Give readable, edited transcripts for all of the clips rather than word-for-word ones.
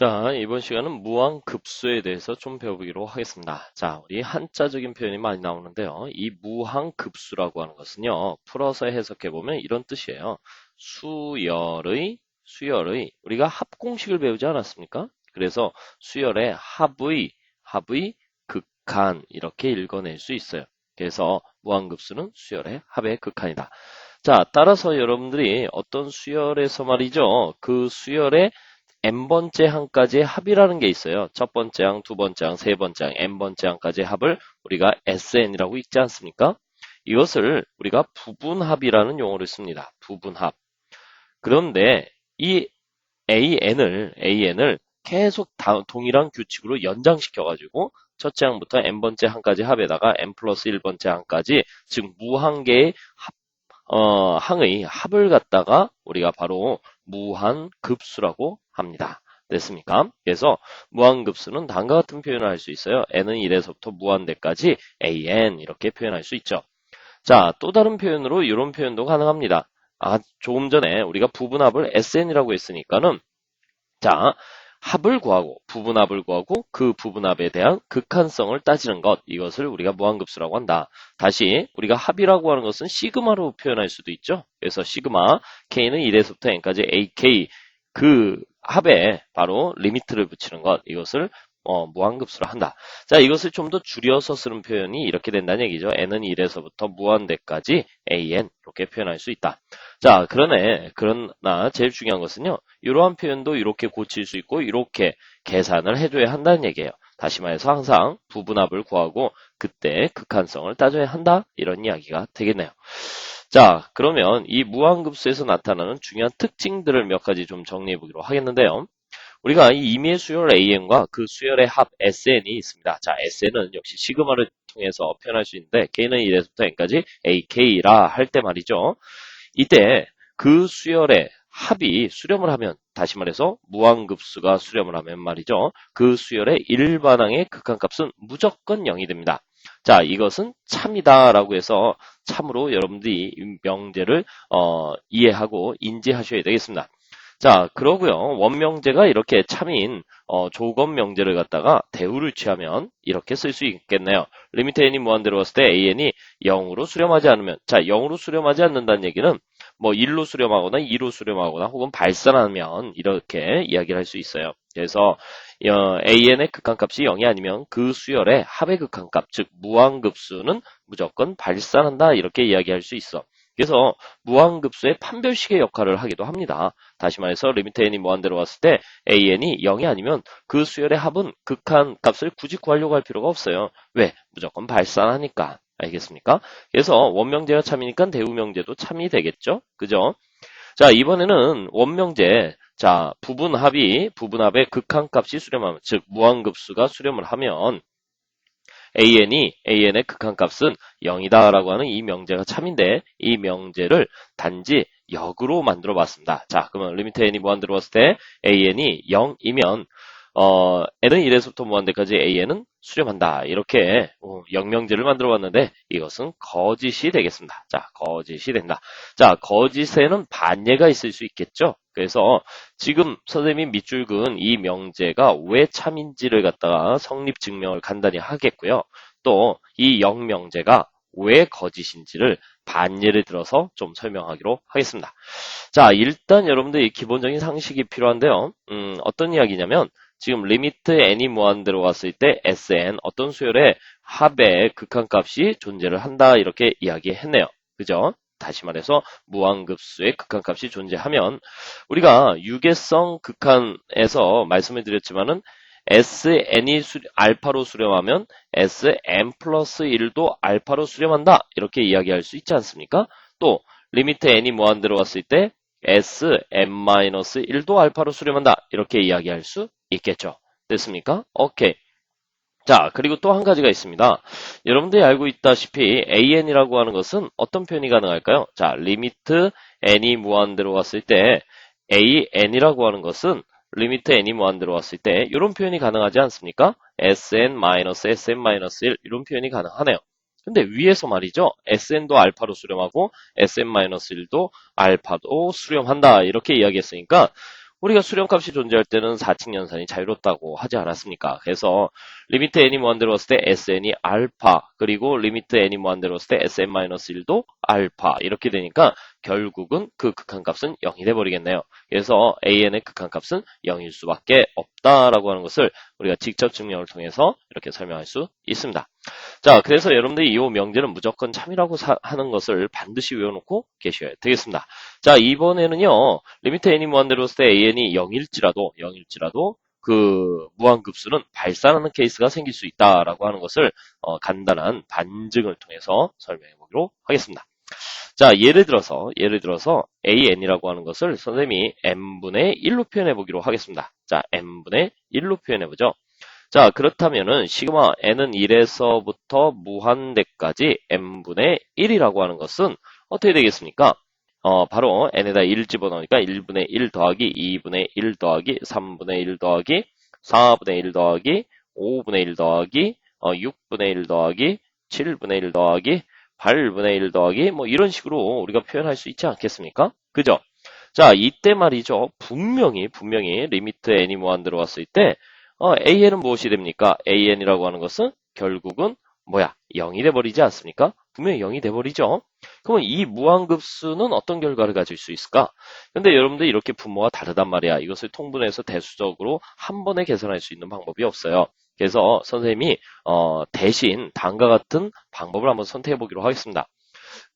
자, 이번 시간은 무한급수에 대해서 좀 배워보기로 하겠습니다. 자, 우리 한자적인 표현이 많이 나오는데요. 이 무한급수라고 하는 것은요, 풀어서 해석해보면 이런 뜻이에요. 수열의, 우리가 합공식을 배우지 않았습니까? 그래서 수열의 합의 극한, 이렇게 읽어낼 수 있어요. 그래서 무한급수는 수열의 합의 극한이다. 자, 따라서 여러분들이 어떤 수열에서 말이죠, 그 수열의 n번째 항까지의 합이라는 게 있어요. 첫 번째 항, 두 번째 항, 세 번째 항, n번째 항까지의 합을 우리가 SN이라고 읽지 않습니까? 이것을 우리가 부분합이라는 용어를 씁니다. 부분합. 그런데 이 AN을 계속 동일한 규칙으로 연장시켜가지고 첫째 항부터 n번째 항까지 합에다가 n 플러스 1번째 항까지, 즉 무한개의 항의 합을 갖다가 우리가 바로 무한급수라고 합니다. 됐습니까? 그래서 무한급수는 다음과 같은 표현을 할 수 있어요. n은 1에서부터 무한대까지 an 이렇게 표현할 수 있죠. 자, 또 다른 표현으로 이런 표현도 가능합니다. 조금 전에 우리가 부분합을 SN이라고 했으니까는, 자, 합을 구하고 부분합을 구하고 그 부분합에 대한 극한성을 따지는 것, 이것을 우리가 무한급수라고 한다. 다시 우리가 합이라고 하는 것은 시그마로 표현할 수도 있죠. 그래서 시그마 K는 1에서부터 N까지 AK, 그 합에 바로 리미트를 붙이는 것, 이것을 무한급수로 한다. 자, 이것을 좀 더 줄여서 쓰는 표현이 이렇게 된다는 얘기죠. n은 1에서부터 무한대까지 an 이렇게 표현할 수 있다. 자, 그러나 제일 중요한 것은요, 이러한 표현도 이렇게 고칠 수 있고 이렇게 계산을 해줘야 한다는 얘기예요. 다시 말해서 항상 부분합을 구하고 그때 극한성을 따져야 한다, 이런 이야기가 되겠네요. 자, 그러면 이 무한급수에서 나타나는 중요한 특징들을 몇 가지 좀 정리해 보기로 하겠는데요. 우리가 이 임의의 수열 AN과 그 수열의 합 SN이 있습니다. 자, SN은 역시 시그마를 통해서 표현할 수 있는데, K는 1에서부터 N까지 AK라 할 때 말이죠. 이때 그 수열의 합이 수렴을 하면, 다시 말해서 무한급수가 수렴을 하면 말이죠, 그 수열의 일반항의 극한값은 무조건 0이 됩니다. 자, 이것은 참이다라고 해서 참으로 여러분들이 이 명제를 이해하고 인지하셔야 되겠습니다. 자, 그러고요. 원명제가 이렇게 참인 조건 명제를 갖다가 대우를 취하면 이렇게 쓸 수 있겠네요. 리미트 n이 무한대로 갔을 때 an이 0으로 수렴하지 않으면, 자, 0으로 수렴하지 않는다는 얘기는 뭐 1로 수렴하거나 2로 수렴하거나 혹은 발산하면 이렇게 이야기를 할 수 있어요. 그래서 an의 극한값이 0이 아니면 그 수열의 합의 극한값, 즉 무한급수는 무조건 발산한다, 이렇게 이야기할 수 있어. 그래서 무한급수의 판별식의 역할을 하기도 합니다. 다시 말해서 리미트 n이 무한대로 왔을 때 an이 0이 아니면 그 수열의 합은 극한값을 굳이 구하려고 할 필요가 없어요. 왜? 무조건 발산하니까. 알겠습니까? 그래서 원명제가 참이니까 대우명제도 참이 되겠죠? 그죠? 자, 이번에는 원명제. 자, 부분합의 극한값이 수렴하면, 즉 무한급수가 수렴을 하면 an의 극한값은 0이다라고 하는 이 명제가 참인데, 이 명제를 단지 역으로 만들어 봤습니다. 자, 그러면 리미트 n이 무한대로 왔을 때 an이 0이면 n은 1에서부터 무한대까지 an은 수렴한다. 이렇게 영명제를 만들어 봤는데, 이것은 거짓이 되겠습니다. 자, 거짓이 된다. 자, 거짓에는 반예가 있을 수 있겠죠. 그래서 지금 선생님이 밑줄 그은 이 명제가 왜 참인지를 갖다가 성립 증명을 간단히 하겠고요. 또 이 영명제가 왜 거짓인지를 반예를 들어서 좀 설명하기로 하겠습니다. 자, 일단 여러분들 이 기본적인 상식이 필요한데요. 어떤 이야기냐면, 지금 리미트 n이 무한대로 갔을 때 Sn 어떤 수열의 합의 극한값이 존재를 한다, 이렇게 이야기했네요. 그죠? 다시 말해서 무한급수의 극한값이 존재하면 우리가 유계성 극한에서 말씀을 드렸지만은 Sn이 알파로 수렴하면 Sn 플러스 1도 알파로 수렴한다, 이렇게 이야기할 수 있지 않습니까? 또 리미트 n이 무한대로 갔을 때 Sn-1도 알파로 수렴한다, 이렇게 이야기할 수 있겠죠. 됐습니까? 오케이. 자, 그리고 또 한 가지가 있습니다. 여러분들이 알고 있다시피 an이라고 하는 것은 어떤 표현이 가능할까요? 자, 리미트 n이 무한대로 갔을 때 an이라고 하는 것은 리미트 n이 무한대로 왔을 때 이런 표현이 가능하지 않습니까? sn-sn-1 이런 표현이 가능하네요. 근데 위에서 말이죠, sn도 알파로 수렴하고 sn-1도 알파도 수렴한다, 이렇게 이야기했으니까 우리가 수렴값이 존재할 때는 4층 연산이 자유롭다고 하지 않았습니까? 그래서 리미트 n이 무한대로 갔을 때 sn이 알파, 그리고 리미트 n이 무한대로 갔을 때 sn-1도 알파 이렇게 되니까 결국은 그 극한값은 0이 돼버리겠네요. 그래서 an의 극한값은 0일 수밖에 없다라고 하는 것을 우리가 직접 증명을 통해서 이렇게 설명할 수 있습니다. 자, 그래서 여러분들이 이 명제는 무조건 참이라고 하는 것을 반드시 외워놓고 계셔야 되겠습니다. 자, 이번에는요, 리미트 n이 무한대로 했을 때 an이 0일지라도 그 무한급수는 발산하는 케이스가 생길 수 있다라고 하는 것을 간단한 반증을 통해서 설명해 보기로 하겠습니다. 자, 예를 들어서 an이라고 하는 것을 선생님이 n분의 1로 표현해 보기로 하겠습니다. 자, n분의 1로 표현해 보죠. 자, 그렇다면은 시그마 n은 1에서부터 무한대까지 n분의 1이라고 하는 것은 어떻게 되겠습니까? 바로 n에다 1 집어넣으니까 1분의 1 더하기 2분의 1 더하기 3분의 1 더하기 4분의 1 더하기 5분의 1 더하기 6분의 1 더하기 7분의 1 더하기 8분의 1 더하기 뭐 이런 식으로 우리가 표현할 수 있지 않겠습니까? 그죠? 자, 이때 말이죠. 분명히 리미트 n이 무한대로 왔을 때 an은 무엇이 됩니까? an이라고 하는 것은 결국은 뭐야? 0이 돼버리지 않습니까? 분명히 0이 돼버리죠. 그러면 이 무한급수는 어떤 결과를 가질 수 있을까? 근데 여러분들 이렇게 분모가 다르단 말이야. 이것을 통분해서 대수적으로 한 번에 계산할 수 있는 방법이 없어요. 그래서 선생님이 대신 다음과 같은 방법을 한번 선택해 보기로 하겠습니다.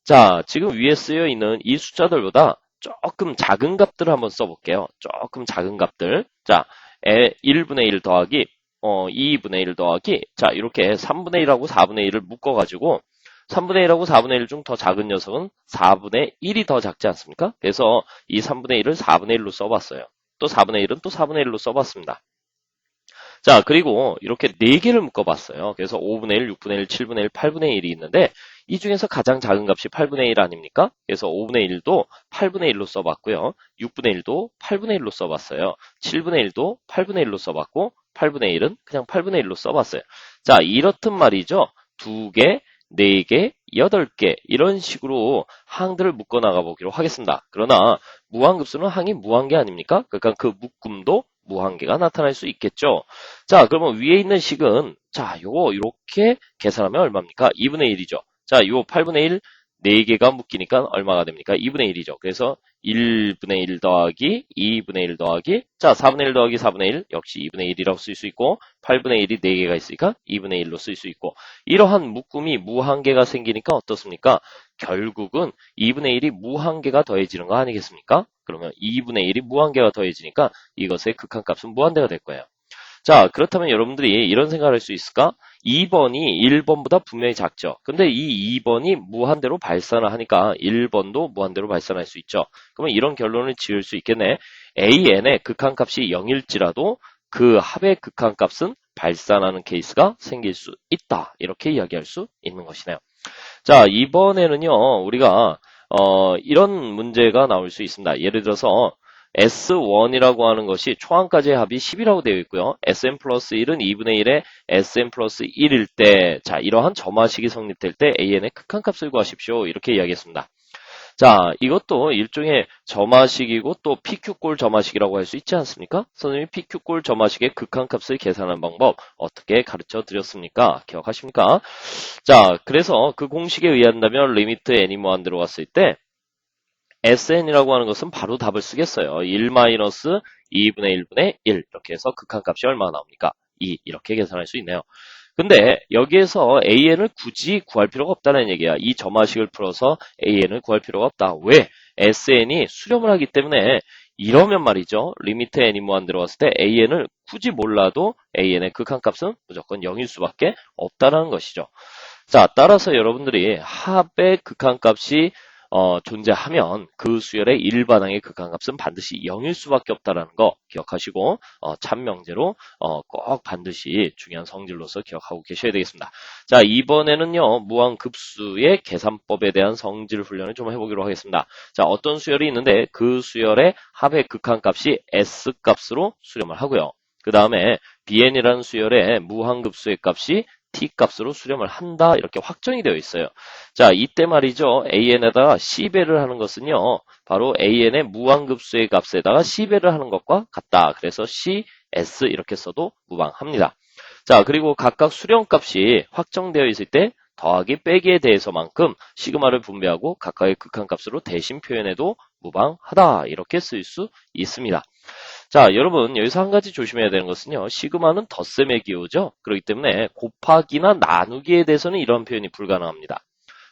자, 지금 위에 쓰여 있는 이 숫자들보다 조금 작은 값들을 한번 써볼게요. 조금 작은 값들. 자, 1분의 1 더하기 2분의 1 더하기 자, 이렇게 3분의 1하고 4분의 1을 묶어가지고 3분의 1하고 4분의 1 중 더 작은 녀석은 4분의 1이 더 작지 않습니까? 그래서 이 3분의 1을 4분의 1로 써봤어요. 또 4분의 1은 또 4분의 1로 써봤습니다. 자, 그리고 이렇게 4개를 묶어봤어요. 그래서 5분의 1, 6분의 1, 7분의 1, 8분의 1이 있는데 이 중에서 가장 작은 값이 8분의 1 아닙니까? 그래서 5분의 1도 8분의 1로 써봤고요. 6분의 1도 8분의 1로 써봤어요. 7분의 1도 8분의 1로 써봤고 8분의 1은 그냥 8분의 1로 써봤어요. 자, 이렇듯 말이죠. 2개, 4개, 8개 이런 식으로 항들을 묶어 나가 보기로 하겠습니다. 그러나 무한급수는 항이 무한계 아닙니까? 그러니까 그 묶음도 무한계가 나타날 수 있겠죠. 자, 그러면 위에 있는 식은 자, 요거 이렇게 계산하면 얼마입니까? 2분의 1이죠. 자, 요 8분의 1 4개가 묶이니까 얼마가 됩니까? 2분의 1이죠. 그래서 1분의 1 더하기 2분의 1 더하기 자, 4분의 1 더하기 4분의 1 역시 2분의 1이라고 쓸 수 있고 8분의 1이 4개가 있으니까 2분의 1로 쓸 수 있고 이러한 묶음이 무한계가 생기니까 어떻습니까? 결국은 2분의 1이 무한계가 더해지는 거 아니겠습니까? 그러면 2분의 1이 무한계가 더해지니까 이것의 극한값은 무한대가 될 거예요. 자, 그렇다면 여러분들이 이런 생각을 할 수 있을까? 2번이 1번보다 분명히 작죠. 근데 이 2번이 무한대로 발산을 하니까 1번도 무한대로 발산할 수 있죠. 그러면 이런 결론을 지을 수 있겠네. AN의 극한값이 0일지라도 그 합의 극한값은 발산하는 케이스가 생길 수 있다. 이렇게 이야기할 수 있는 것이네요. 자, 이번에는요, 우리가 이런 문제가 나올 수 있습니다. 예를 들어서 S1이라고 하는 것이 초항까지의 합이 10이라고 되어 있고요. Sn 플러스 1은 2분의 1에 Sn 플러스 1일 때, 자, 이러한 점화식이 성립될 때 AN의 극한값을 구하십시오. 이렇게 이야기했습니다. 자, 이것도 일종의 점화식이고 또 PQ골 점화식이라고 할 수 있지 않습니까? 선생님이 PQ골 점화식의 극한값을 계산하는 방법 어떻게 가르쳐 드렸습니까? 기억하십니까? 자, 그래서 그 공식에 의한다면 리미트 n이 무한대로 갔을 때 SN이라고 하는 것은 바로 답을 쓰겠어요. 1-2분의 1분의 1 이렇게 해서 극한값이 얼마나 나옵니까? 2 이렇게 계산할 수 있네요. 근데 여기에서 AN을 굳이 구할 필요가 없다는 얘기야. 이 점화식을 풀어서 AN을 구할 필요가 없다. 왜? SN이 수렴을 하기 때문에 이러면 말이죠. 리미트 n이 무한대로 갔을 때 AN을 굳이 몰라도 AN의 극한값은 무조건 0일 수밖에 없다는 것이죠. 자, 따라서 여러분들이 합의 극한값이 존재하면 그 수열의 일반항의 극한값은 반드시 0일 수밖에 없다는 거 기억하시고 참명제로 꼭 반드시 중요한 성질로서 기억하고 계셔야 되겠습니다. 자, 이번에는요 무한급수의 계산법에 대한 성질 훈련을 좀 해보기로 하겠습니다. 자, 어떤 수열이 있는데 그 수열의 합의 극한값이 S값으로 수렴을 하고요. 그 다음에 BN이라는 수열의 무한급수의 값이 t 값으로 수렴을 한다 이렇게 확정이 되어 있어요. 자, 이때 말이죠. an에다가 c배를 하는 것은요. 바로 an의 무한급수의 값에다가 c배를 하는 것과 같다. 그래서 cs 이렇게 써도 무방합니다. 자, 그리고 각각 수렴값이 확정되어 있을 때 더하기 빼기에 대해서만큼 시그마를 분배하고 각각의 극한값으로 대신 표현해도 무방하다 이렇게 쓸 수 있습니다. 자, 여러분 여기서 한 가지 조심해야 되는 것은요. 시그마는 덧셈의 기호죠. 그렇기 때문에 곱하기나 나누기에 대해서는 이런 표현이 불가능합니다.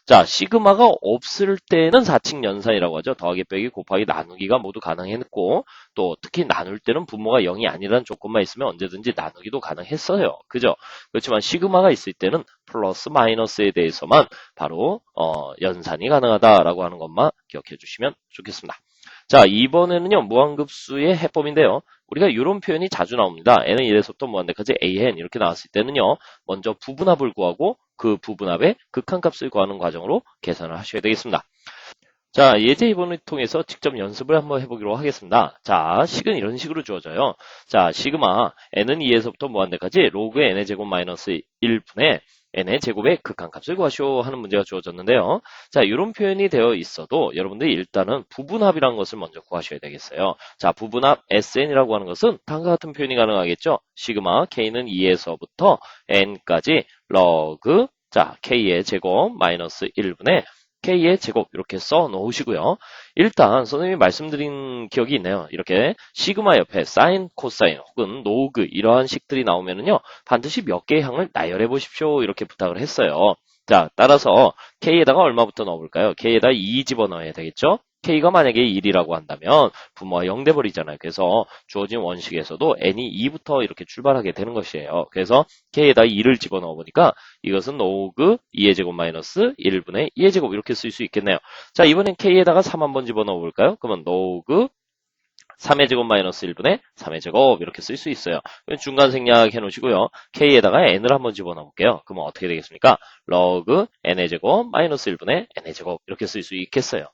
자, 시그마가 없을 때는 4칙 연산이라고 하죠. 더하기, 빼기, 곱하기, 나누기가 모두 가능했고 또 특히 나눌 때는 분모가 0이 아니라는 조건만 있으면 언제든지 나누기도 가능했어요. 그죠? 그렇지만 시그마가 있을 때는 플러스, 마이너스에 대해서만 바로 연산이 가능하다라고 하는 것만 기억해 주시면 좋겠습니다. 자, 이번에는요. 무한급수의 해법인데요. 우리가 이런 표현이 자주 나옵니다. n은 1에서부터 무한대까지 an 이렇게 나왔을 때는요. 먼저 부분합을 구하고 그 부분합의 극한값을 구하는 과정으로 계산을 하셔야 되겠습니다. 자, 예제 2번을 통해서 직접 연습을 한번 해보기로 하겠습니다. 자, 식은 이런 식으로 주어져요. 자, 시그마 n은 2에서부터 무한대까지 로그 n의 제곱 마이너스 1분의 n의 제곱의 극한값을 구하시오 하는 문제가 주어졌는데요. 자, 이런 표현이 되어 있어도 여러분들이 일단은 부분합이라는 것을 먼저 구하셔야 되겠어요. 자, 부분합 SN이라고 하는 것은 다음과 같은 표현이 가능하겠죠. 시그마 K는 2에서부터 N까지 러그 자, K의 제곱 마이너스 1분의 K의 제곱 이렇게 써 놓으시고요. 일단 선생님이 말씀드린 기억이 있네요. 이렇게 시그마 옆에 사인, 코사인 혹은 로그 이러한 식들이 나오면은요. 반드시 몇 개의 항을 나열해 보십시오. 이렇게 부탁을 했어요. 자, 따라서 K에다가 얼마부터 넣어볼까요? K에다 2 집어넣어야 되겠죠? K가 만약에 1이라고 한다면 분모가 0 돼버리잖아요. 그래서 주어진 원식에서도 n이 2부터 이렇게 출발하게 되는 것이에요. 그래서 K에다 2를 집어넣어 보니까 이것은 로그 2의 제곱 마이너스 1분의 2의 제곱 이렇게 쓸 수 있겠네요. 자, 이번엔 K에다가 3 한번 집어넣어 볼까요? 그러면 로그 3의 제곱 마이너스 1분의 3의 제곱 이렇게 쓸 수 있어요. 중간 생략 해놓으시고요. K에다가 n을 한번 집어넣어 볼게요. 그러면 어떻게 되겠습니까? 러그 n의 제곱 마이너스 1분의 n의 제곱 이렇게 쓸 수 있겠어요.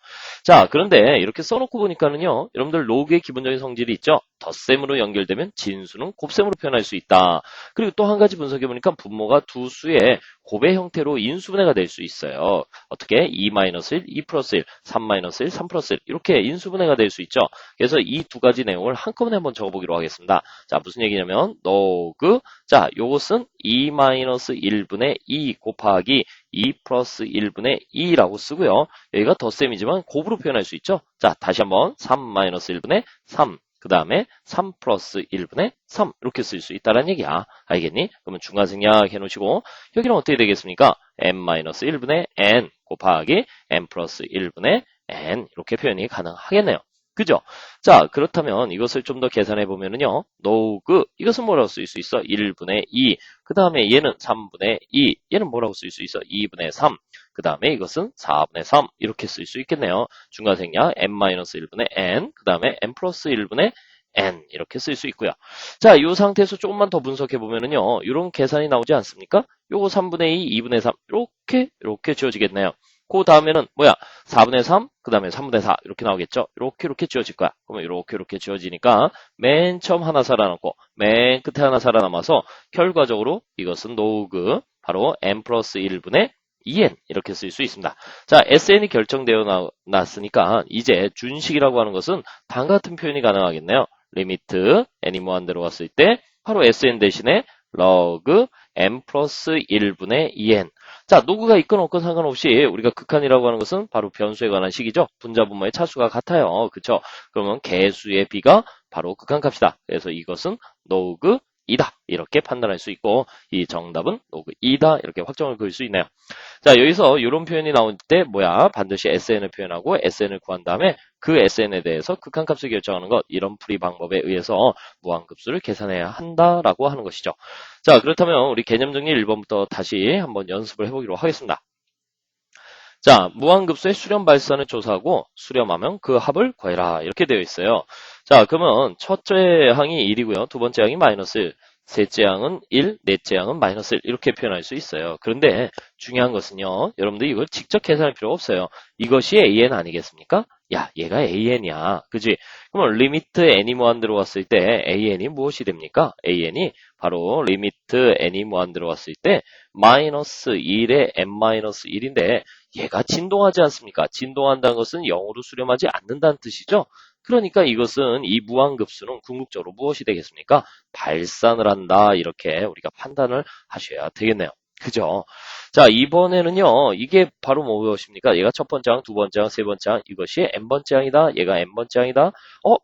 자, 그런데 이렇게 써놓고 보니까는요. 여러분들 로그의 기본적인 성질이 있죠. 덧셈으로 연결되면 진수는 곱셈으로 표현할 수 있다. 그리고 또 한 가지 분석해 보니까 분모가 두 수의 곱의 형태로 인수분해가 될 수 있어요. 어떻게? 2-1, 2 플러스 1, 3-1, 3 플러스 1 이렇게 인수분해가 될 수 있죠. 그래서 이 두 가지 내용을 한꺼번에 한번 적어보기로 하겠습니다. 자, 무슨 얘기냐면 로그 자, 요것은 2-1분의 2 곱하기 2 플러스 1분의 2라고 쓰고요. 여기가 덧셈이지만 곱으로 표현할 수 있죠. 자, 다시 한번 3-1분의 3 그 다음에 3 플러스 1분의 3 이렇게 쓸 수 있다는 얘기야. 알겠니? 그러면 중간 생략 해놓으시고 여기는 어떻게 되겠습니까? n-1분의 n 곱하기 n 플러스 1분의 n 이렇게 표현이 가능하겠네요. 그죠? 자, 그렇다면 이것을 좀 더 계산해 보면은요. 로그 이것은 뭐라고 쓸 수 있어? 1분의 2. 그 다음에 얘는 3분의 2. 얘는 뭐라고 쓸 수 있어? 2분의 3. 그 다음에 이것은 4분의 3 이렇게 쓸 수 있겠네요. 중간 생략 n-1분의 n 그 다음에 n 플러스 1분의 n 이렇게 쓸 수 있고요. 자, 이 상태에서 조금만 더 분석해 보면은요. 이런 계산이 나오지 않습니까? 요거 3분의 2, 2분의 3 이렇게 지워지겠네요. 그 다음에는 뭐야? 4분의 3, 그 다음에 3분의 4 이렇게 나오겠죠? 이렇게 지워질 거야. 그러면 이렇게 지워지니까 맨 처음 하나 살아남고 맨 끝에 하나 살아남아서 결과적으로 이것은 로그 바로 n 플러스 1분의 2n 이렇게 쓸 수 있습니다. 자, SN이 결정되어 놨으니까 이제 준식이라고 하는 것은 다음과 같은 표현이 가능하겠네요. 리미트 n이 무한대로 갔을 때 바로 SN 대신에 러그 n 플러스 1분의 2n 자, 노그가 있건 없건 상관없이 우리가 극한이라고 하는 것은 바로 변수에 관한 식이죠. 분자 분모의 차수가 같아요. 그쵸? 그러면 개수의 비가 바로 극한값이다. 그래서 이것은 노그 2다. 이렇게 판단할 수 있고 이 정답은 노그 2다. 이렇게 확정을 그을 수 있네요. 자, 여기서 이런 표현이 나올 때 뭐야? 반드시 SN을 표현하고 SN을 구한 다음에 그 SN에 대해서 극한값을 결정하는 것 이런 풀이 방법에 의해서 무한급수를 계산해야 한다라고 하는 것이죠. 자, 그렇다면 우리 개념 정리 1번부터 다시 한번 연습을 해보기로 하겠습니다. 자, 무한급수의 수렴 발산을 조사하고 수렴하면 그 합을 구해라 이렇게 되어 있어요. 자, 그러면 첫째 항이 1이고요. 두 번째 항이 마이너스 1, 셋째 항은 1, 넷째 항은 마이너스 1 이렇게 표현할 수 있어요. 그런데 중요한 것은요. 여러분들 이걸 직접 계산할 필요가 없어요. 이것이 AN 아니겠습니까? 야, 얘가 AN이야. 그지? 그럼 리미트 n이 무한 들어왔을 때 AN이 무엇이 됩니까? AN이 바로 리미트 n이 무한 들어왔을 때 마이너스 1에 n-1인데 얘가 진동하지 않습니까? 진동한다는 것은 0으로 수렴하지 않는다는 뜻이죠. 그러니까 이것은 이 무한급수는 궁극적으로 무엇이 되겠습니까? 발산을 한다. 이렇게 우리가 판단을 하셔야 되겠네요. 그죠? 자, 이번에는요, 이게 바로 무엇입니까? 얘가 첫 번째 항, 두 번째 항, 세 번째 항, 이것이 n번째 항이다. 얘가 n번째 항이다.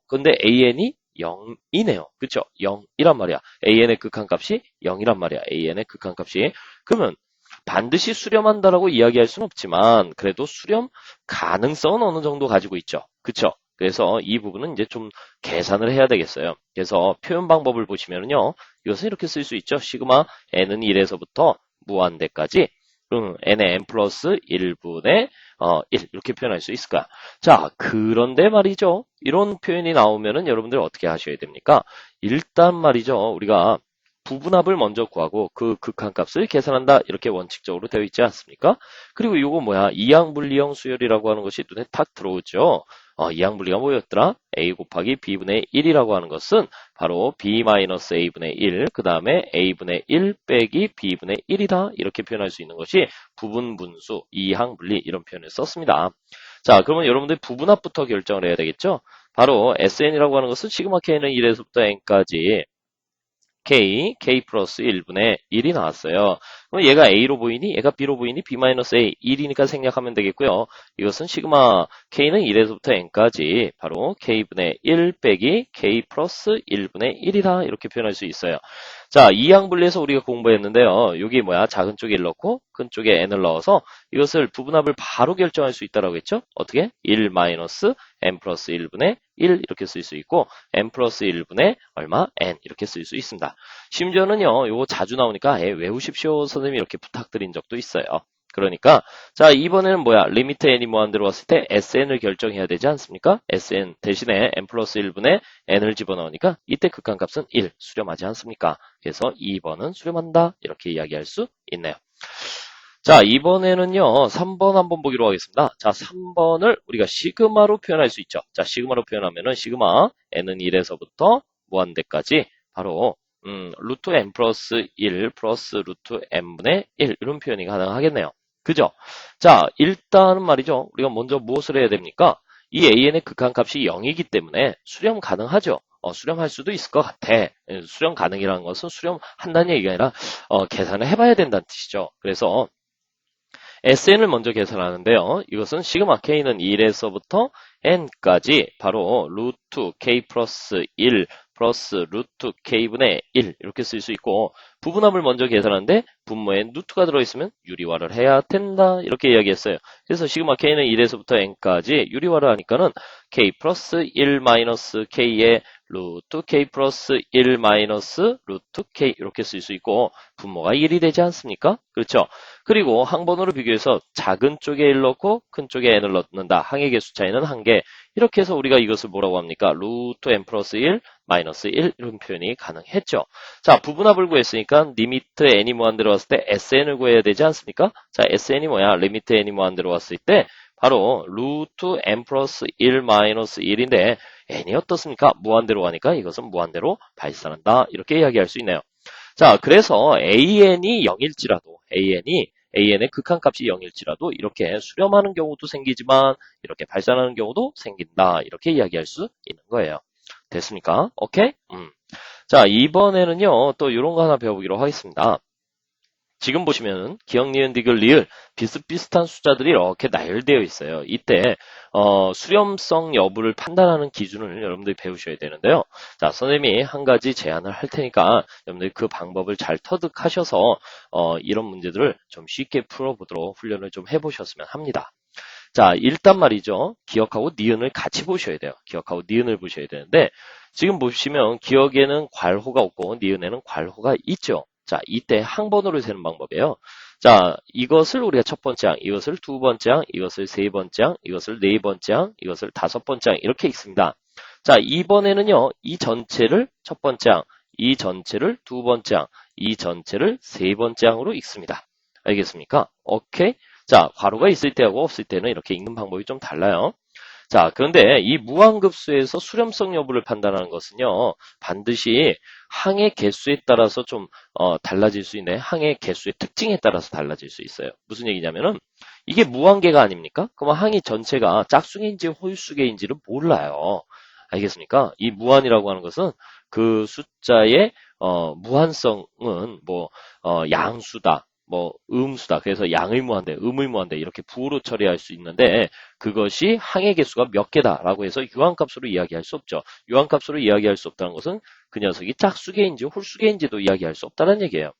근데 an이 0이네요. 그쵸? 0이란 말이야. an의 극한값이 0이란 말이야. an의 극한값이. 그러면 반드시 수렴한다라고 이야기할 수는 없지만, 그래도 수렴 가능성은 어느 정도 가지고 있죠. 그쵸? 그래서 이 부분은 이제 좀 계산을 해야 되겠어요. 그래서 표현 방법을 보시면요. 이것은 이렇게 쓸 수 있죠. 시그마 n은 1에서부터 무한대까지 n의 n 플러스 1분의 1 이렇게 표현할 수 있을 거야. 자, 그런데 말이죠. 이런 표현이 나오면은 여러분들 어떻게 하셔야 됩니까? 일단 말이죠. 우리가 부분합을 먼저 구하고 그 극한값을 계산한다. 이렇게 원칙적으로 되어 있지 않습니까? 그리고 이거 뭐야? 이항분리형 수열이라고 하는 것이 눈에 탁 들어오죠. 이항분리가 뭐였더라? a 곱하기 b분의 1이라고 하는 것은 바로 b-a분의 1, 그 다음에 a분의 1 빼기 b분의 1이다. 이렇게 표현할 수 있는 것이 부분분수, 이항분리 이런 표현을 썼습니다. 자, 그러면 여러분들 부분합부터 결정을 해야 되겠죠? 바로 SN이라고 하는 것은 시그마 K는 1에서부터 N까지 K 플러스 1분의 1이 나왔어요. 그럼 얘가 A로 보이니? 얘가 B로 보이니? B-A, 1이니까 생략하면 되겠고요. 이것은 시그마 K는 1에서부터 N까지 바로 K분의 1 빼기 K 플러스 1분의 1이다. 이렇게 표현할 수 있어요. 자, 이항분리에서 우리가 공부했는데요. 여기 뭐야? 작은 쪽에 1 넣고 큰 쪽에 N을 넣어서 이것을 부분합을 바로 결정할 수 있다라고 했죠? 어떻게? 1 마이너스 N 플러스 1분의 1 이렇게 쓸 수 있고 N 플러스 1분의 얼마? N 이렇게 쓸 수 있습니다. 심지어는요, 요거 자주 나오니까 외우십시오 선생님이 이렇게 부탁드린 적도 있어요. 그러니까 자, 이번에는 뭐야? 리미트 n이 무한 들어왔을 때 sn을 결정해야 되지 않습니까? sn 대신에 n 플러스 1분의 n을 집어넣으니까 이때 극한값은 1 수렴하지 않습니까? 그래서 2번은 수렴한다 이렇게 이야기할 수 있네요. 자, 이번에는요, 3번 한번 보기로 하겠습니다. 자, 3번을 우리가 시그마로 표현할 수 있죠. 자, 시그마로 표현하면은 시그마 n은 1에서부터 무한대까지 바로 루트 n 플러스 1 플러스 루트 n분의 1 이런 표현이 가능하겠네요. 그죠? 자, 일단은 말이죠. 우리가 먼저 무엇을 해야 됩니까? 이 an의 극한값이 0이기 때문에 수렴 가능하죠. 수렴할 수도 있을 것 같아. 수렴 가능이라는 것은 수렴한다는 얘기가 아니라 계산을 해봐야 된다는 뜻이죠. 그래서 SN을 먼저 계산하는데요. 이것은 시그마 K는 1에서부터 N까지 바로 루트 K 플러스 1 플러스 루트 K분의 1 이렇게 쓸 수 있고 부분합을 먼저 계산하는데 분모에 루트가 들어있으면 유리화를 해야 된다 이렇게 이야기했어요. 그래서 시그마 K는 1에서부터 N까지 유리화를 하니까는 K 플러스 1 마이너스 K의 루트 K 플러스 1 마이너스 루트 K 이렇게 쓸 수 있고 분모가 1이 되지 않습니까? 그렇죠? 그리고 항번호를 비교해서 작은 쪽에 1 넣고 큰 쪽에 n을 넣는다. 항의 개수 차이는 1개. 이렇게 해서 우리가 이것을 뭐라고 합니까? 루트 n 플러스 1 마이너스 1 이런 표현이 가능했죠. 자, 부분합을 구했으니까 리미트 n이 무한 들어왔을 때 sn을 구해야 되지 않습니까? 자, sn이 뭐야? 리미트 n이 무한 들어왔을 때 바로 루트 n 플러스 1 마이너스 1인데 n이 어떻습니까? 무한대로 가니까 이것은 무한대로 발산한다. 이렇게 이야기할 수 있네요. 자, 그래서 an이 0일지라도 an의 극한값이 0일지라도 이렇게 수렴하는 경우도 생기지만 이렇게 발산하는 경우도 생긴다. 이렇게 이야기할 수 있는 거예요. 됐습니까? 오케이? 자, 이번에는요. 또 이런 거 하나 배워보기로 하겠습니다. 지금 보시면 기억, 니은, 디귿, 리을 비슷비슷한 숫자들이 이렇게 나열되어 있어요. 이때 수렴성 여부를 판단하는 기준을 여러분들이 배우셔야 되는데요. 자, 선생님이 한 가지 제안을 할 테니까 여러분들이 그 방법을 잘 터득하셔서 이런 문제들을 좀 쉽게 풀어보도록 훈련을 좀 해보셨으면 합니다. 자, 일단 말이죠. 기억하고 니은을 같이 보셔야 돼요. 기억하고 니은을 보셔야 되는데 지금 보시면 기억에는 괄호가 없고 니은에는 괄호가 있죠. 자, 이때 항번호를 세는 방법이에요. 자, 이것을 우리가 첫 번째 항, 이것을 두 번째 항, 이것을 세 번째 항, 이것을 네 번째 항, 이것을 다섯 번째 항 이렇게 읽습니다. 자, 이번에는요. 이 전체를 첫 번째 항, 이 전체를 두 번째 항, 이 전체를 세 번째 항으로 읽습니다. 알겠습니까? 오케이? 자, 괄호가 있을 때하고 없을 때는 이렇게 읽는 방법이 좀 달라요. 자, 그런데 이 무한급수에서 수렴성 여부를 판단하는 것은요, 반드시 항의 개수에 따라서 좀 달라질 수 있네. 항의 개수의 특징에 따라서 달라질 수 있어요. 무슨 얘기냐면은 이게 무한계가 아닙니까? 그러면 항이 전체가 짝수개인지 홀수개인지를 몰라요. 알겠습니까? 이 무한이라고 하는 것은 그 숫자의 무한성은 뭐 양수다, 뭐 음수다. 그래서 양의 무한대, 음의 무한대 이렇게 부호로 처리할 수 있는데 그것이 항의 개수가 몇 개다라고 해서 유한값으로 이야기할 수 없죠. 유한값으로 이야기할 수 없다는 것은 그 녀석이 짝수개인지 홀수개인지도 이야기할 수 없다는 얘기예요.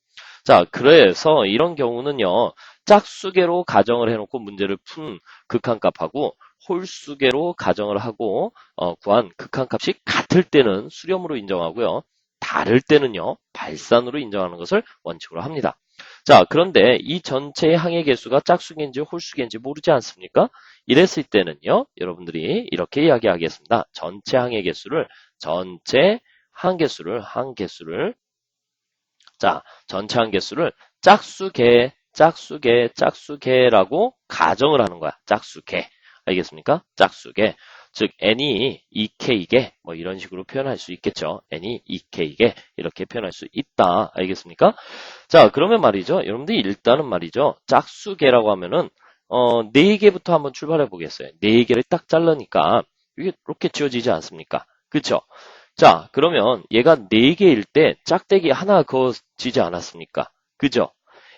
자, 그래서 이런 경우는요, 짝수개로 가정을 해놓고 문제를 푼 극한값하고 홀수개로 가정을 하고 구한 극한값이 같을 때는 수렴으로 인정하고요. 다를 때는요, 발산으로 인정하는 것을 원칙으로 합니다. 자, 그런데 이 전체의 항의 개수가 짝수개인지 홀수개인지 모르지 않습니까? 이랬을 때는요, 여러분들이 이렇게 이야기하겠습니다. 전체 항개수를 자, 전체 항개수를 짝수개라고 가정을 하는 거야. 짝수개. 알겠습니까? 짝수개. 즉, n이 2k개, 뭐 이런 식으로 표현할 수 있겠죠. n이 2k개, 이렇게 표현할 수 있다. 알겠습니까? 자, 그러면 말이죠. 여러분들이 일단은 말이죠. 짝수개라고 하면은, 4개부터 한번 출발해 보겠어요. 4개를 딱 자르니까, 이게 이렇게 지워지지 않습니까? 그쵸? 자, 그러면 얘가 4개일 때 짝대기 하나 그어지지 않았습니까? 그죠?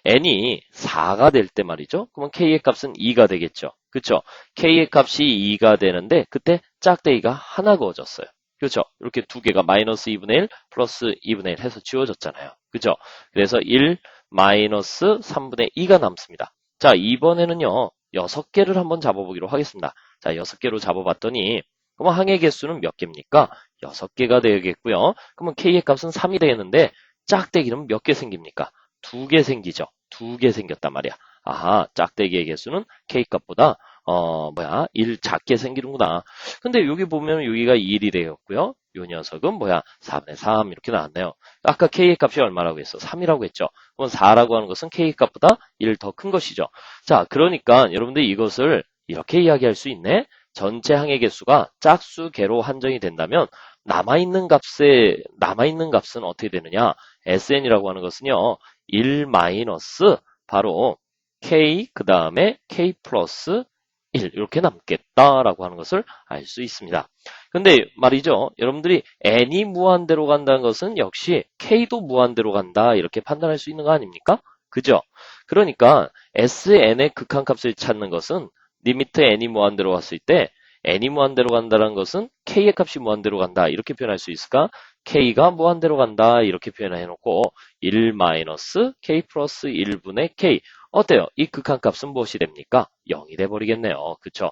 n이 4가 될 때 말이죠. 그러면 k의 값은 2가 되겠죠. 그쵸? k의 값이 2가 되는데 그때 짝대기가 하나 그어졌어요. 그렇죠? 이렇게 두 개가 마이너스 2분의 1 플러스 2분의 1 해서 지워졌잖아요. 그죠? 그래서 1 마이너스 3분의 2가 남습니다. 자, 이번에는요. 6개를 한번 잡아보기로 하겠습니다. 자, 6개로 잡아봤더니 그럼 항의 개수는 몇 개입니까? 6개가 되겠고요. 그러면 k의 값은 3이 되겠는데 짝대기는 몇 개 생깁니까? 2개 생기죠. 2개 생겼단 말이야. 아하, 짝대기의 개수는 k값보다 1 작게 생기는구나. 근데 여기 보면 여기가 1이 되었고요. 요 녀석은 뭐야? 4분의 3 이렇게 나왔네요. 아까 k의 값이 얼마라고 했어? 3이라고 했죠. 그럼 4라고 하는 것은 k의 값보다 1 더 큰 것이죠. 자, 그러니까 여러분들 이것을 이렇게 이야기할 수 있네. 전체 항의 개수가 짝수개로 한정이 된다면 남아있는 값은 어떻게 되느냐? SN이라고 하는 것은요. 1 마이너스 바로 K 그 다음에 K 플러스 1 이렇게 남겠다라고 하는 것을 알 수 있습니다. 근데 말이죠. 여러분들이 n이 무한대로 간다는 것은 역시 k도 무한대로 간다 이렇게 판단할 수 있는 거 아닙니까? 그죠? 그러니까 SN의 극한값을 찾는 것은 리미트 n이 무한대로 갔을 때 n이 무한대로 간다는 것은 k의 값이 무한대로 간다 이렇게 표현할 수 있을까? k가 무한대로 간다 이렇게 표현해놓고 1 마이너스 k 플러스 1분의 k 어때요? 이 극한값은 무엇이 됩니까? 0이 돼버리겠네요. 그쵸?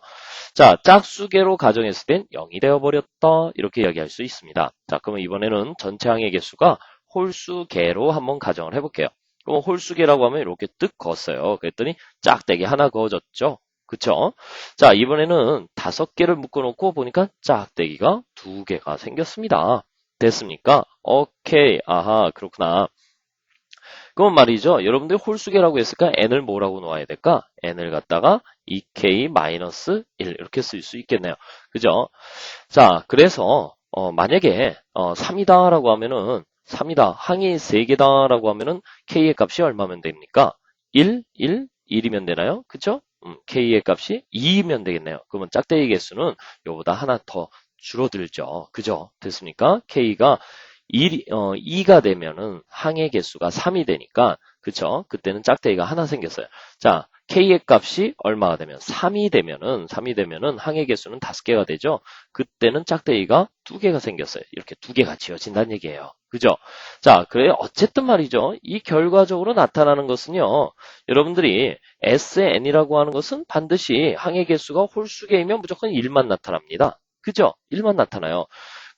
자, 짝수개로 가정했을 땐 0이 되어버렸다 이렇게 이야기할 수 있습니다. 자, 그러면 이번에는 전체 항의 개수가 홀수개로 한번 가정을 해볼게요. 그럼 홀수개라고 하면 이렇게 뜩 그었어요. 그랬더니 짝대기 하나 그어졌죠? 그쵸? 자, 이번에는 5개를 묶어놓고 보니까 짝대기가 2개가 생겼습니다. 됐습니까? 오케이. 아하, 그렇구나. 그럼 말이죠. 여러분들 홀수계라고 했을까? n을 뭐라고 놓아야 될까? n을 갖다가 2k-1 이렇게 쓸 수 있겠네요. 그죠? 자, 그래서 만약에 3이다라고 하면은 3이다. 항이 3개다라고 하면은 k의 값이 얼마면 됩니까? 1, 1, 1이면 되나요? 그죠? k의 값이 2이면 되겠네요. 그러면 짝대기 개수는 요보다 하나 더 줄어들죠. 그죠? 됐습니까? k가 2가 되면은 항의 개수가 3이 되니까 그쵸? 그때는 짝대기가 하나 생겼어요. 자, k의 값이 얼마가 되면 3이 되면은 항의 개수는 5개가 되죠. 그때는 짝대기가 2개가 생겼어요. 이렇게 2개가 지어진다는 얘기예요. 그죠? 자, 그래 어쨌든 말이죠. 이 결과적으로 나타나는 것은요. 여러분들이 SN이라고 하는 것은 반드시 항의 개수가 홀수개이면 무조건 1만 나타납니다. 그죠? 1만 나타나요.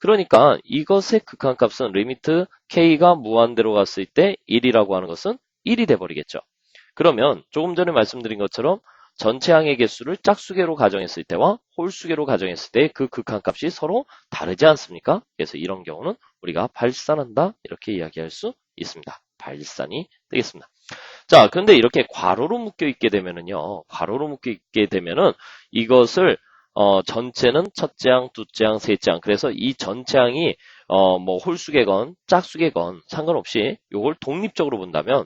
그러니까 이것의 극한값은 리미트 k가 무한대로 갔을 때 1이라고 하는 것은 1이 돼버리겠죠. 그러면 조금 전에 말씀드린 것처럼 전체 항의 개수를 짝수개로 가정했을 때와 홀수개로 가정했을 때 그 극한값이 서로 다르지 않습니까? 그래서 이런 경우는 우리가 발산한다 이렇게 이야기할 수 있습니다. 발산이 되겠습니다. 자, 근데 이렇게 괄호로 묶여 있게 되면은요. 괄호로 묶여 있게 되면은 이것을 전체는 첫째 항, 둘째 항, 셋째 항. 그래서 이 전체 항이 뭐 홀수개건 짝수개건 상관없이 요걸 독립적으로 본다면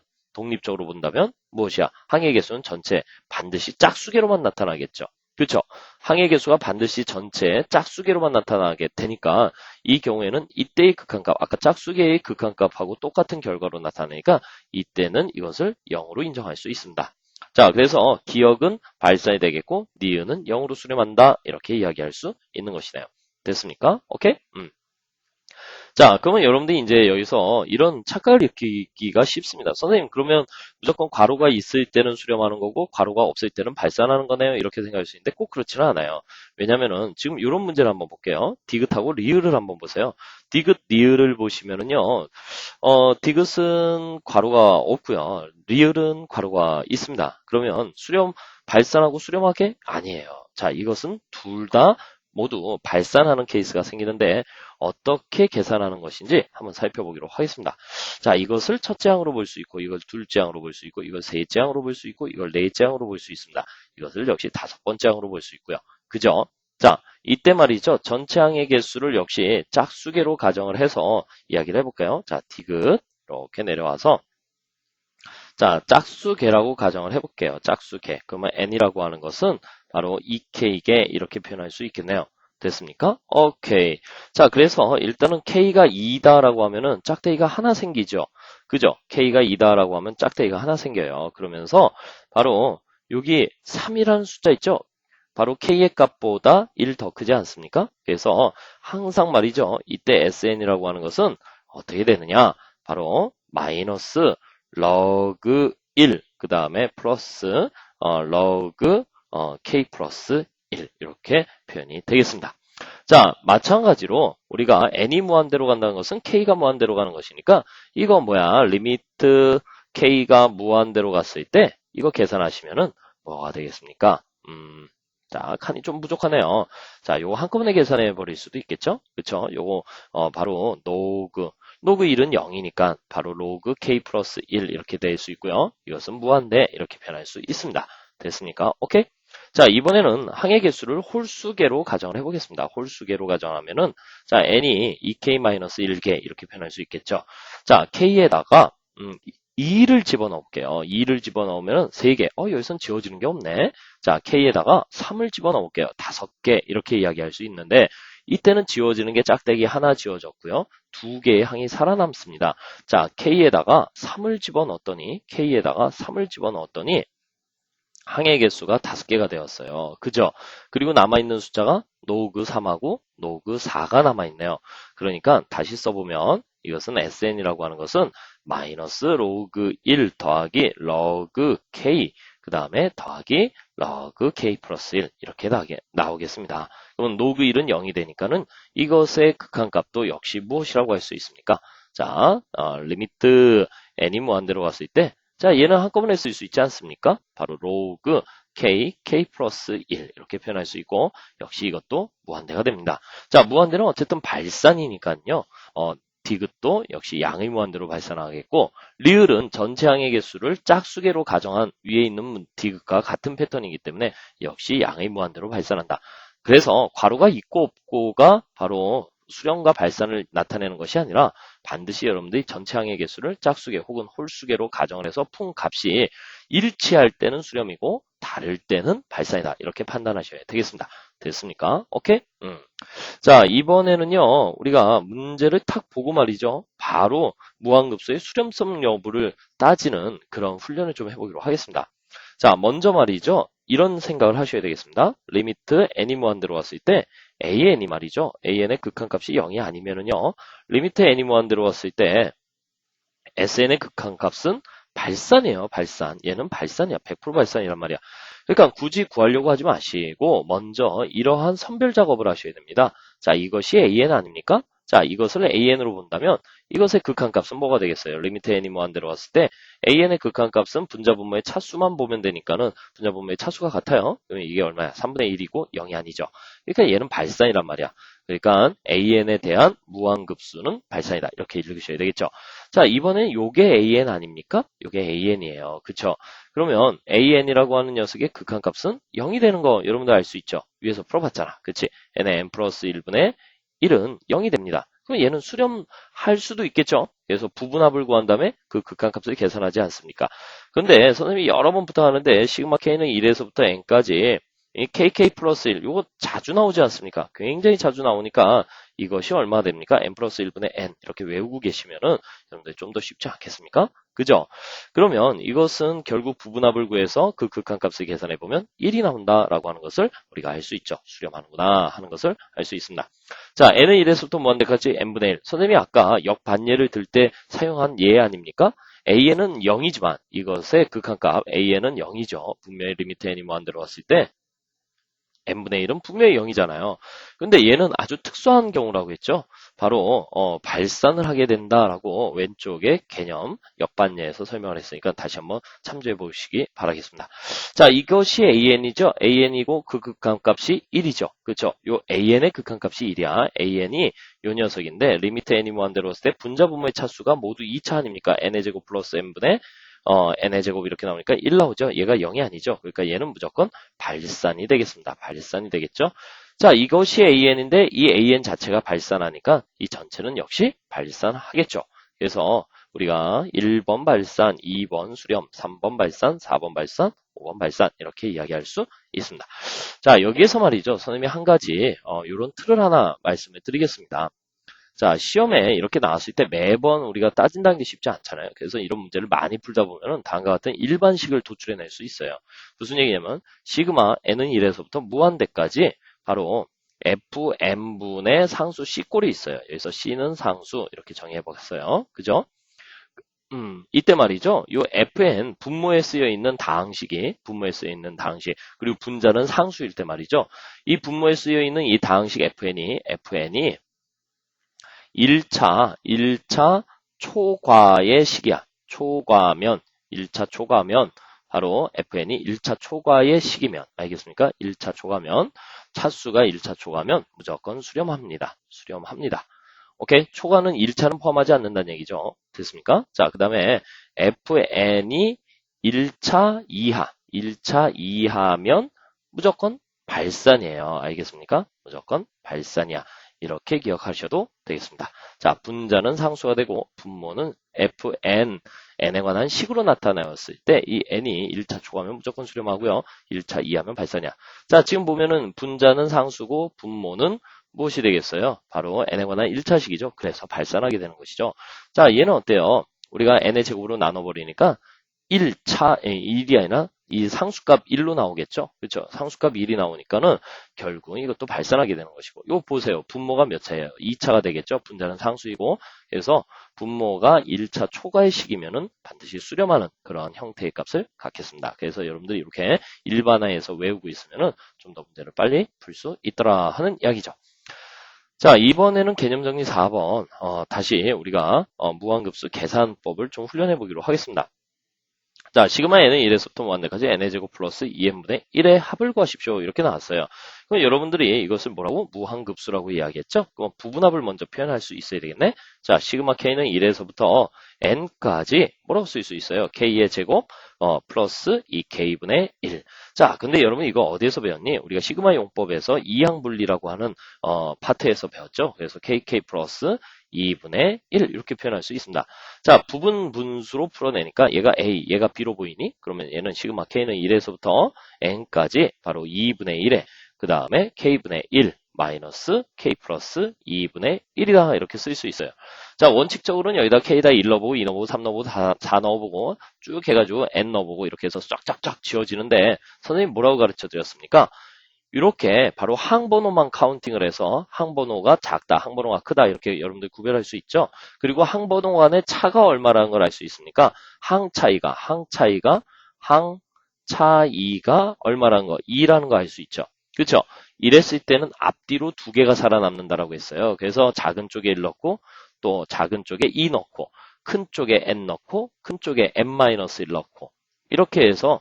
무엇이야? 항의 개수는 전체 반드시 짝수개로만 나타나겠죠. 그렇죠? 항의 개수가 반드시 전체 짝수개로만 나타나게 되니까 이 경우에는 이때의 극한값, 아까 짝수개의 극한값하고 똑같은 결과로 나타나니까 이때는 이것을 0으로 인정할 수 있습니다. 자, 그래서 기억은 발산이 되겠고 니은은 0으로 수렴한다 이렇게 이야기할 수 있는 것이네요. 됐습니까? 오케이? 자, 그러면 여러분들이 이제 여기서 이런 착각을 일으키기가 쉽습니다. 선생님, 그러면 무조건 괄호가 있을 때는 수렴하는 거고, 괄호가 없을 때는 발산하는 거네요. 이렇게 생각할 수 있는데 꼭 그렇지는 않아요. 왜냐면은 지금 이런 문제를 한번 볼게요. 디귿하고 리을을 한번 보세요. 디귿, 리을을 보시면은요, 디귿은 괄호가 없고요. 리을은 괄호가 있습니다. 그러면 발산하고 수렴하게? 아니에요. 자, 이것은 둘 다 모두 발산하는 케이스가 생기는데 어떻게 계산하는 것인지 한번 살펴보기로 하겠습니다. 자, 이것을 첫째 항으로 볼 수 있고, 이걸 둘째 항으로 볼 수 있고, 이걸 셋째 항으로 볼 수 있고, 이걸 넷째 항으로 볼 수 있습니다. 이것을 역시 다섯 번째 항으로 볼 수 있고요. 그죠? 자, 이때 말이죠. 전체 항의 개수를 역시 짝수개로 가정을 해서 이야기를 해볼까요? 자, 디귿 이렇게 내려와서 자, 짝수개라고 가정을 해볼게요. 짝수개. 그러면 n이라고 하는 것은 바로 2k개 이렇게 표현할 수 있겠네요. 됐습니까? 오케이. 자, 그래서 일단은 k가 2다라고 하면은 짝대기가 하나 생기죠. 그죠? k가 2다라고 하면 짝대기가 하나 생겨요. 그러면서 바로 여기 3이라는 숫자 있죠? 바로 k의 값보다 1 더 크지 않습니까? 그래서 항상 말이죠. 이때 sn이라고 하는 것은 어떻게 되느냐? 바로 마이너스 러그 1, 그 다음에 플러스 러그 k 플러스 1 이렇게 표현이 되겠습니다. 자, 마찬가지로 우리가 n이 무한대로 간다는 것은 k가 무한대로 가는 것이니까 이거 뭐야? 리미트 k가 무한대로 갔을 때 이거 계산하시면은 뭐가 되겠습니까? 자, 칸이 좀 부족하네요. 자, 요거 한꺼번에 계산해 버릴 수도 있겠죠? 그쵸? 요거 바로 로그 1은 0이니까 바로 로그 k 플러스 1 이렇게 될 수 있고요. 이것은 무한대 이렇게 표현할 수 있습니다. 됐습니까? 오케이? 자, 이번에는 항의 개수를 홀수계로 가정을 해보겠습니다. 홀수계로 가정하면은 자, n이 2k-1개 이렇게 표현할 수 있겠죠. 자, k에다가 2를 집어넣을게요. 2를 집어넣으면 3개. 여기선 지워지는 게 없네. 자, k에다가 3을 집어넣을게요. 5개 이렇게 이야기할 수 있는데 이때는 지워지는 게 짝대기 하나 지워졌고요. 2개의 항이 살아남습니다. 자, k에다가 3을 집어넣었더니 항의 개수가 5개가 되었어요. 그죠? 그리고 남아있는 숫자가 로그 3하고 로그 4가 남아있네요. 그러니까 다시 써보면 이것은 sn이라고 하는 것은 마이너스 로그 1 더하기 러그 k 그 다음에 더하기 러그 k 플러스 1 이렇게 나오겠습니다. 그럼 로그 1은 0이 되니까는 이것의 극한값도 역시 무엇이라고 할 수 있습니까? 자, 리미트 n이 무한대로 갔을 때 자, 얘는 한꺼번에 쓸 수 있지 않습니까? 바로 로그 k 플러스 1 이렇게 표현할 수 있고 역시 이것도 무한대가 됩니다. 자, 무한대는 어쨌든 발산이니까요. 디귿도 역시 양의 무한대로 발산하겠고 리을은 전체 항의 개수를 짝수개로 가정한 위에 있는 디귿과 같은 패턴이기 때문에 역시 양의 무한대로 발산한다. 그래서 괄호가 있고 없고가 바로 수렴과 발산을 나타내는 것이 아니라 반드시 여러분들이 전체 항의 개수를 짝수개 혹은 홀수개로 가정을 해서 품 값이 일치할 때는 수렴이고 다를 때는 발산이다. 이렇게 판단하셔야 되겠습니다. 됐습니까? 오케이? 자, 이번에는요, 우리가 문제를 탁 보고 말이죠. 바로 무한급수의 수렴성 여부를 따지는 그런 훈련을 좀 해보기로 하겠습니다. 자, 먼저 말이죠. 이런 생각을 하셔야 되겠습니다. 리미트 n이 무한대로 왔을 때 an이 말이죠. an의 극한값이 0이 아니면은요. 리미트 n이 무한대로 왔을 때 sn의 극한값은 발산이에요. 발산. 얘는 발산이야. 100% 발산이란 말이야. 그러니까 굳이 구하려고 하지 마시고 먼저 이러한 선별 작업을 하셔야 됩니다. 자, 이것이 an 아닙니까? 자, 이것을 an으로 본다면 이것의 극한값은 뭐가 되겠어요? 리미트 n이 무한대로 왔을 때 an의 극한값은 분자분모의 차수만 보면 되니까는 분자분모의 차수가 같아요. 그러면 이게 얼마야? 3분의 1이고 0이 아니죠. 그러니까 얘는 발산이란 말이야. 그러니까 AN에 대한 무한급수는 발산이다. 이렇게 읽으셔야 되겠죠. 자, 이번엔 요게 AN 아닙니까? 요게 AN이에요. 그쵸? 그러면 AN이라고 하는 녀석의 극한값은 0이 되는 거 여러분들 알 수 있죠? 위에서 풀어봤잖아. 그치? n의 n 플러스 1분의 1은 0이 됩니다. 그럼 얘는 수렴할 수도 있겠죠? 그래서 부분합을 구한 다음에 그 극한값을 계산하지 않습니까? 근데 선생님이 여러 번 부탁하는데 시그마 k는 1에서부터 n까지 이 kk 플러스 1 요거 자주 나오지 않습니까? 굉장히 자주 나오니까 이것이 얼마 됩니까? n 플러스 1분의 n 이렇게 외우고 계시면은 여러분들 좀 더 쉽지 않겠습니까? 그죠? 그러면 이것은 결국 부분합을 구해서 그 극한값을 계산해 보면 1이 나온다라고 하는 것을 우리가 알 수 있죠. 수렴하는구나 하는 것을 알 수 있습니다. 자, n은 1에서부터 무한대까지 n분의 1. 선생님이 아까 역반예를 들 때 사용한 예 아닙니까? an은 0이지만 이것의 극한값 an은 0이죠. 분명히 리미트 n이 무한대로 왔을 때 n분의 1은 분명히 0이잖아요. 근데 얘는 아주 특수한 경우라고 했죠. 바로 발산을 하게 된다라고 왼쪽에 개념 역반예에서 설명을 했으니까 다시 한번 참조해 보시기 바라겠습니다. 자, 이것이 an이죠. an이고 그 극한값이 1이죠. 그렇죠? 요 an의 극한값이 1이야. an이 요 녀석인데 리미트 n이 무한대로 왔을 때 분자 분모의 차수가 모두 2차 아닙니까? n의 제곱 플러스 n분의 n의 제곱 이렇게 나오니까 1 나오죠. 얘가 0이 아니죠. 그러니까 얘는 무조건 발산이 되겠습니다. 발산이 되겠죠. 자, 이것이 an인데 이 an 자체가 발산하니까 이 전체는 역시 발산하겠죠. 그래서 우리가 1번 발산, 2번 수렴, 3번 발산, 4번 발산, 5번 발산 이렇게 이야기할 수 있습니다. 자, 여기에서 말이죠. 선생님이 한 가지 이런 틀을 하나 말씀을 드리겠습니다. 자, 시험에 이렇게 나왔을 때 매번 우리가 따진다는 게 쉽지 않잖아요. 그래서 이런 문제를 많이 풀다 보면은 다음과 같은 일반식을 도출해낼 수 있어요. 무슨 얘기냐면 시그마 n은 1에서부터 무한대까지 바로 fn분의 상수 c꼴이 있어요. 여기서 c는 상수 이렇게 정의해봤어요. 그죠? 이때 말이죠. 요 fn 분모에 쓰여 있는 다항식이 분모에 쓰여 있는 다항식 그리고 분자는 상수일 때 말이죠. 이 분모에 쓰여 있는 이 다항식 fn이 1차 초과의 식이야. 초과면, 1차 초과면, 바로 fn이 1차 초과의 식이면, 알겠습니까? 1차 초과면, 차수가 1차 초과면 무조건 수렴합니다. 수렴합니다. 오케이? 초과는 1차는 포함하지 않는다는 얘기죠. 됐습니까? 자, 그 다음에 fn이 1차 이하, 1차 이하면 무조건 발산이에요. 알겠습니까? 무조건 발산이야. 이렇게 기억하셔도 되겠습니다. 자, 분자는 상수가 되고 분모는 fn, n에 관한 식으로 나타나였을 때 이 n이 1차 초과하면 무조건 수렴하고요. 1차 이하면 발산이야. 자, 지금 보면은 분자는 상수고 분모는 무엇이 되겠어요? 바로 n에 관한 1차식이죠. 그래서 발산하게 되는 것이죠. 자, 얘는 어때요? 우리가 n의 제곱으로 나눠버리니까 1차, 1이 아니라 이 상수값 1로 나오겠죠? 그렇죠? 상수값 1이 나오니까는 결국 이것도 발산하게 되는 것이고 이거 보세요. 분모가 몇 차예요? 2차가 되겠죠? 분자는 상수이고 그래서 분모가 1차 초과의 식이면은 반드시 수렴하는 그런 형태의 값을 갖겠습니다. 그래서 여러분들이 이렇게 일반화해서 외우고 있으면은 좀 더 문제를 빨리 풀 수 있더라 하는 이야기죠. 자, 이번에는 개념 정리 4번 다시 우리가 무한급수 계산법을 좀 훈련해 보기로 하겠습니다. 자, 시그마 n은 1에서부터 무한대까지 n의 제곱 플러스 2n분의 1의 합을 구하십시오. 이렇게 나왔어요. 그럼 여러분들이 이것을 뭐라고? 무한급수라고 이야기했죠? 그럼 부분합을 먼저 표현할 수 있어야 되겠네? 자, 시그마 k는 1에서부터 n까지 뭐라고 쓸 수 있어요? k의 제곱 플러스 2k분의 1. 자, 근데 여러분 이거 어디에서 배웠니? 우리가 시그마 용법에서 이항분리라고 하는 파트에서 배웠죠? 그래서 kk 플러스 2분의 1 이렇게 표현할 수 있습니다. 자, 부분 분수로 풀어내니까 얘가 A, 얘가 B로 보이니? 그러면 얘는 시그마 K는 1에서부터 N까지 바로 2분의 1에 그 다음에 K분의 1 마이너스 K 플러스 2분의 1이다 이렇게 쓸 수 있어요. 자, 원칙적으로는 여기다 K다 1 넣어보고 2 넣어보고 3 넣어보고 4 넣어보고 쭉 해가지고 N 넣어보고 이렇게 해서 쫙쫙쫙 지워지는데 선생님 뭐라고 가르쳐 드렸습니까? 이렇게 바로 항번호만 카운팅을 해서 항번호가 작다, 항번호가 크다 이렇게 여러분들 구별할 수 있죠. 그리고 항번호 간의 차가 얼마라는 걸 알 수 있습니까? 항차이가 얼마라는 거 2라는 거 알 수 있죠. 그렇죠? 이랬을 때는 앞뒤로 두 개가 살아남는다라고 했어요. 그래서 작은 쪽에 1 넣고 또 작은 쪽에 2 넣고 큰 쪽에 n 넣고 큰 쪽에 n-1 넣고 이렇게 해서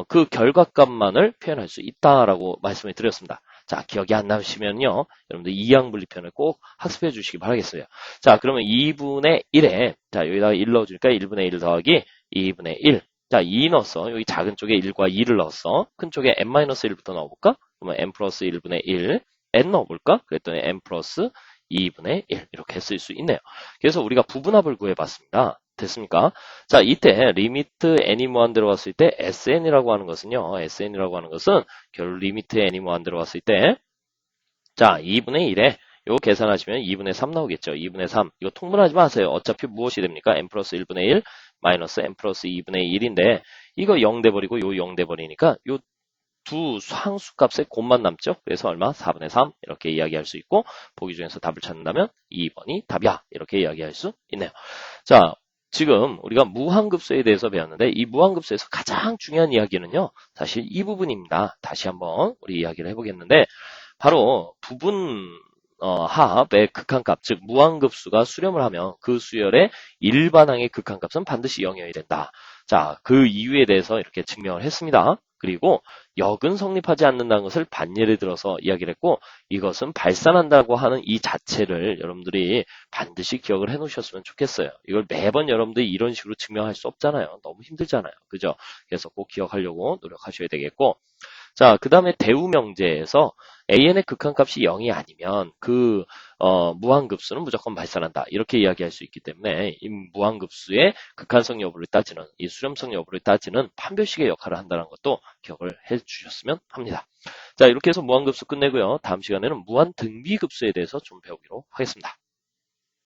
그 결과값만을 표현할 수 있다라고 말씀을 드렸습니다. 자, 기억이 안 나시면요. 여러분들 이항분리편을 꼭 학습해 주시기 바라겠어요. 자, 그러면 2분의 1에, 자, 여기다가 1 넣어주니까 1분의 1 더하기 2분의 1. 자, 2 넣었어. 여기 작은 쪽에 1과 2를 넣었어. 큰 쪽에 n-1부터 넣어볼까? 그러면 n 플러스 1분의 1, n 넣어볼까? 그랬더니 n 플러스 2분의 1. 이렇게 쓸 수 있네요. 그래서 우리가 부분합을 구해봤습니다. 됐습니까? 자, 이때 리미트 n이 무한 들어갔을 때 sn이라고 하는 것은요. sn이라고 하는 것은 결국 리미트 n이 무한 들어갔을 때 자, 2분의 1에 이거 계산하시면 2분의 3 나오겠죠. 2분의 3. 이거 통분하지 마세요. 어차피 무엇이 됩니까? n 플러스 1분의 1 마이너스 n 플러스 2분의 1인데 이거 0 돼버리고 요 0 돼버리니까 요 두 상수값의 곱만 남죠. 그래서 얼마? 4분의 3 이렇게 이야기할 수 있고 보기 중에서 답을 찾는다면 2번이 답이야. 이렇게 이야기할 수 있네요. 자, 지금 우리가 무한급수에 대해서 배웠는데 이 무한급수에서 가장 중요한 이야기는요. 사실 이 부분입니다. 다시 한번 우리 이야기를 해보겠는데 바로 부분 합의 극한값, 즉 무한급수가 수렴을 하면 그 수열의 일반항의 극한값은 반드시 0이어야 된다. 자, 그 이유에 대해서 이렇게 증명을 했습니다. 그리고 역은 성립하지 않는다는 것을 반예를 들어서 이야기를 했고 이것은 발산한다고 하는 이 자체를 여러분들이 반드시 기억을 해 놓으셨으면 좋겠어요. 이걸 매번 여러분들이 이런 식으로 증명할 수 없잖아요. 너무 힘들잖아요. 그죠? 그래서 꼭 기억하려고 노력하셔야 되겠고 자, 그 다음에 대우명제에서 AN의 극한값이 0이 아니면 그 무한급수는 무조건 발산한다. 이렇게 이야기할 수 있기 때문에 이 무한급수의 극한성 여부를 따지는 이 수렴성 여부를 따지는 판별식의 역할을 한다는 것도 기억을 해 주셨으면 합니다. 자, 이렇게 해서 무한급수 끝내고요. 다음 시간에는 무한등비급수에 대해서 좀 배우기로 하겠습니다.